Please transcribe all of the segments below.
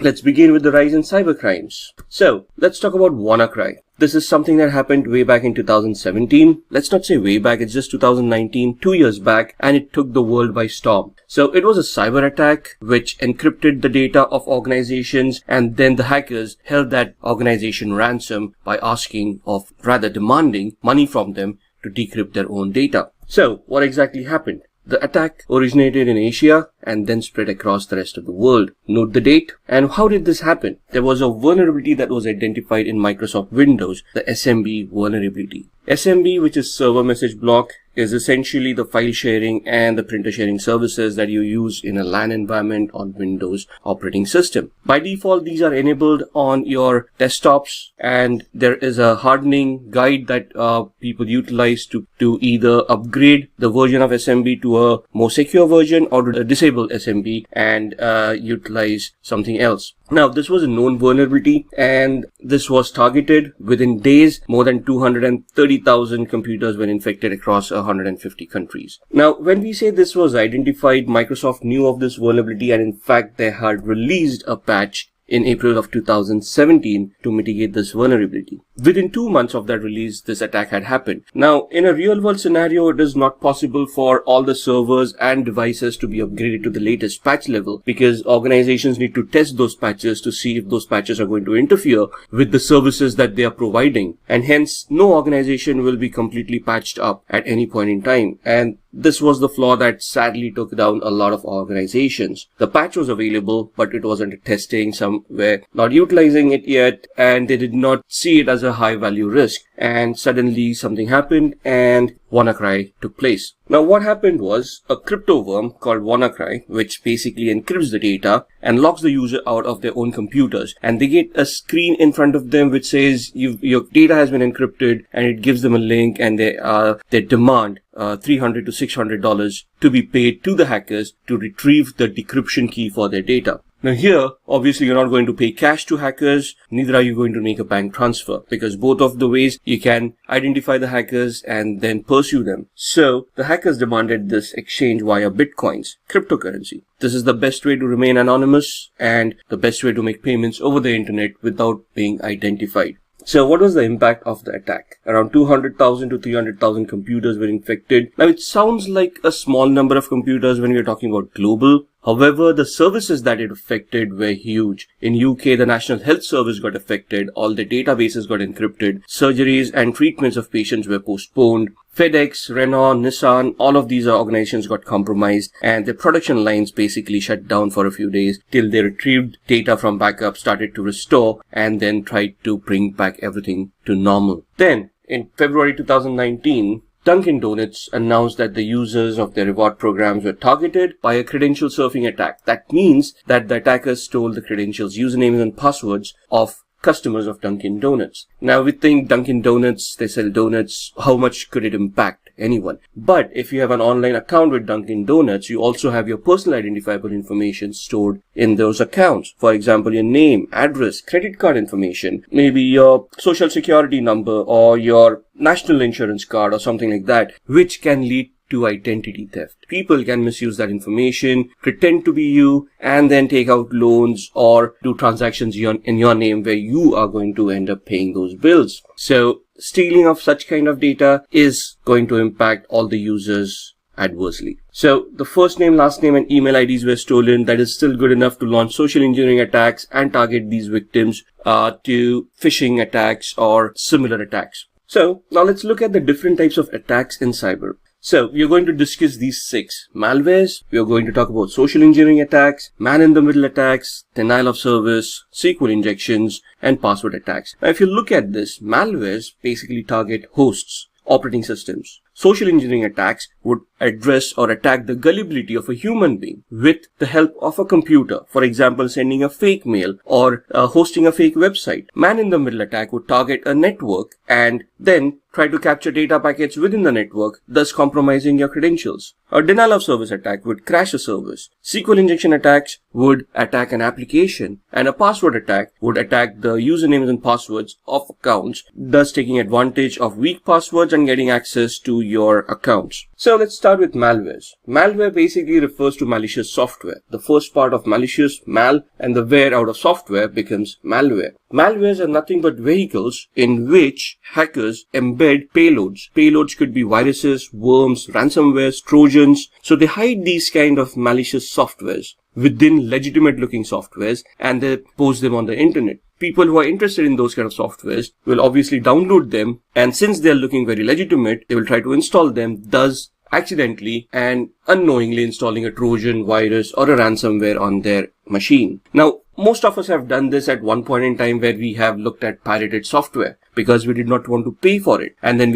let's begin with the rise in cybercrimes. So let's talk about WannaCry. This is something that happened way back in 2017. Let's not say way back, it's just 2019, 2 years back, and it took the world by storm. So it was a cyber attack which encrypted the data of organizations, and then the hackers held that organization ransom by demanding money from them to decrypt their own data. So what exactly happened? The attack originated in Asia and then spread across the rest of the world. Note the date. And how did this happen? There was a vulnerability that was identified in Microsoft Windows, the SMB vulnerability. SMB, which is server message block, is essentially the file sharing and the printer sharing services that you use in a LAN environment on Windows operating system. By default, these are enabled on your desktops, and there is a hardening guide that people utilize to either upgrade the version of SMB to a more secure version or to disable SMB and utilize something else. Now, this was a known vulnerability, and this was targeted. Within days. More than 230,000 computers were infected across 150 countries. Now, when we say this was identified, Microsoft knew of this vulnerability, and in fact, they had released a patch in April of 2017 to mitigate this vulnerability. Within 2 months of that release, this attack had happened. Now, in a real world scenario, it is not possible for all the servers and devices to be upgraded to the latest patch level, because organizations need to test those patches to see if those patches are going to interfere with the services that they are providing. And hence, no organization will be completely patched up at any point in time. And this was the flaw that sadly took down a lot of organizations. The patch was available, but it was under testing. Some were not utilizing it yet, and they did not see it as a high value risk. And suddenly something happened and WannaCry took place. Now, what happened was a crypto worm called WannaCry, which basically encrypts the data and locks the user out of their own computers. And they get a screen in front of them which says your data has been encrypted, and it gives them a link, and they demand $300 to $600 to be paid to the hackers to retrieve the decryption key for their data. Now here, obviously, you're not going to pay cash to hackers, neither are you going to make a bank transfer, because both of the ways you can identify the hackers and then pursue them. So the hackers demanded this exchange via bitcoins, cryptocurrency. This is the best way to remain anonymous and the best way to make payments over the internet without being identified. So what was the impact of the attack? Around 200,000 to 300,000 computers were infected. Now, it sounds like a small number of computers when we're talking about global. However, the services that it affected were huge. In UK, the National Health Service got affected. All the databases got encrypted. Surgeries and treatments of patients were postponed. FedEx, Renault, Nissan, all of these organizations got compromised, and their production lines basically shut down for a few days till they retrieved data from backup, started to restore, and then tried to bring back everything to normal. Then, in February 2019, Dunkin' Donuts announced that the users of their reward programs were targeted by a credential surfing attack. That means that the attackers stole the credentials, usernames, and passwords of customers of Dunkin' Donuts. Now, we think Dunkin' Donuts, they sell donuts. How much could it impact anyone? But if you have an online account with Dunkin' Donuts, you also have your personal identifiable information stored in those accounts. For example, your name, address, credit card information, maybe your social security number or your national insurance card or something like that, which can lead to identity theft. People can misuse that information, pretend to be you, and then take out loans or do transactions in your name where you are going to end up paying those bills. So stealing of such kind of data is going to impact all the users adversely. So the first name, last name, and email IDs were stolen. That is still good enough to launch social engineering attacks and target these victims to phishing attacks or similar attacks. So now let's look at the different types of attacks in cyber. So we are going to discuss these 6 malwares. We are going to talk about social engineering attacks, man-in-the-middle attacks, denial of service, SQL injections, and password attacks. Now, if you look at this, malwares basically target hosts, operating systems. Social engineering attacks would address or attack the gullibility of a human being with the help of a computer. For example, sending a fake mail or hosting a fake website. Man-in-the-middle attack would target a network and then try to capture data packets within the network, thus compromising your credentials. A denial of service attack would crash a service. SQL injection attacks would attack an application, and a password attack would attack the usernames and passwords of accounts, thus taking advantage of weak passwords and getting access to your accounts. So let's start with malwares. Malware basically refers to malicious software. The first part of malicious, mal, and the ware out of software becomes malware. Malwares are nothing but vehicles in which hackers embed payloads. Payloads could be viruses, worms, ransomwares, trojans. So they hide these kind of malicious softwares within legitimate looking softwares and they post them on the internet. People who are interested in those kind of softwares will obviously download them, and since they're looking very legitimate, they will try to install them, thus accidentally and unknowingly installing a Trojan, virus, or a ransomware on their machine. Now, most of us have done this at one point in time where we have looked at pirated software because we did not want to pay for it. And then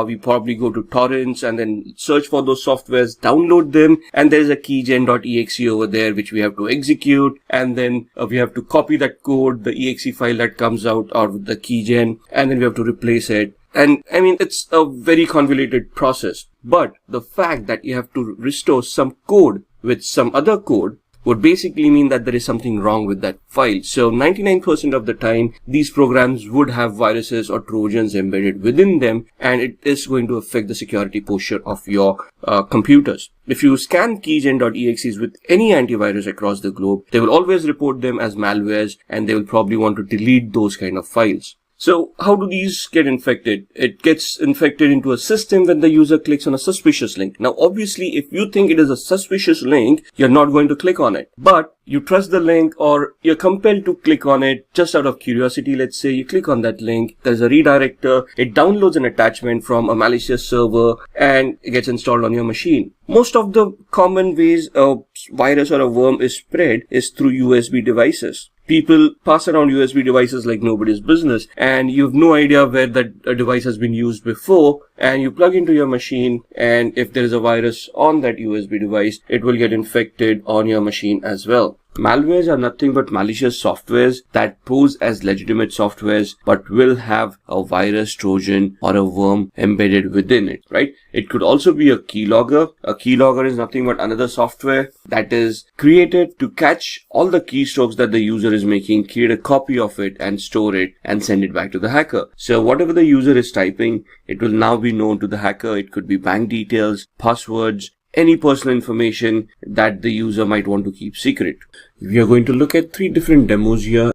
we probably go to torrents and then search for those softwares, download them, and there's a keygen.exe over there which we have to execute. And then we have to copy that code, the exe file that comes out of the keygen, and then we have to replace it. And I mean, it's a very convoluted process. But the fact that you have to restore some code with some other code would basically mean that there is something wrong with that file. So 99% of the time, these programs would have viruses or trojans embedded within them, and it is going to affect the security posture of your computers. If you scan keygen.exes with any antivirus across the globe, they will always report them as malwares, and they will probably want to delete those kind of files. So how do these get infected? It gets infected into a system when the user clicks on a suspicious link. Now, obviously, if you think it is a suspicious link, you're not going to click on it. But you trust the link, or you're compelled to click on it just out of curiosity. Let's say you click on that link, there's a redirector, it downloads an attachment from a malicious server and it gets installed on your machine. Most of the common ways a virus or a worm is spread is through USB devices. People pass around USB devices like nobody's business, and you have no idea where that device has been used before, and you plug into your machine, and if there is a virus on that USB device, it will get infected on your machine as well. Malwares are nothing but malicious softwares that pose as legitimate softwares but will have a virus, trojan, or a worm embedded within it, right? It could also be a keylogger. A keylogger is nothing but another software that is created to catch all the keystrokes that the user is making, create a copy of it and store it and send it back to the hacker. So whatever the user is typing, it will now be known to the hacker. It could be bank details, passwords, any personal information that the user might want to keep secret. We are going to look at 3 different demos here,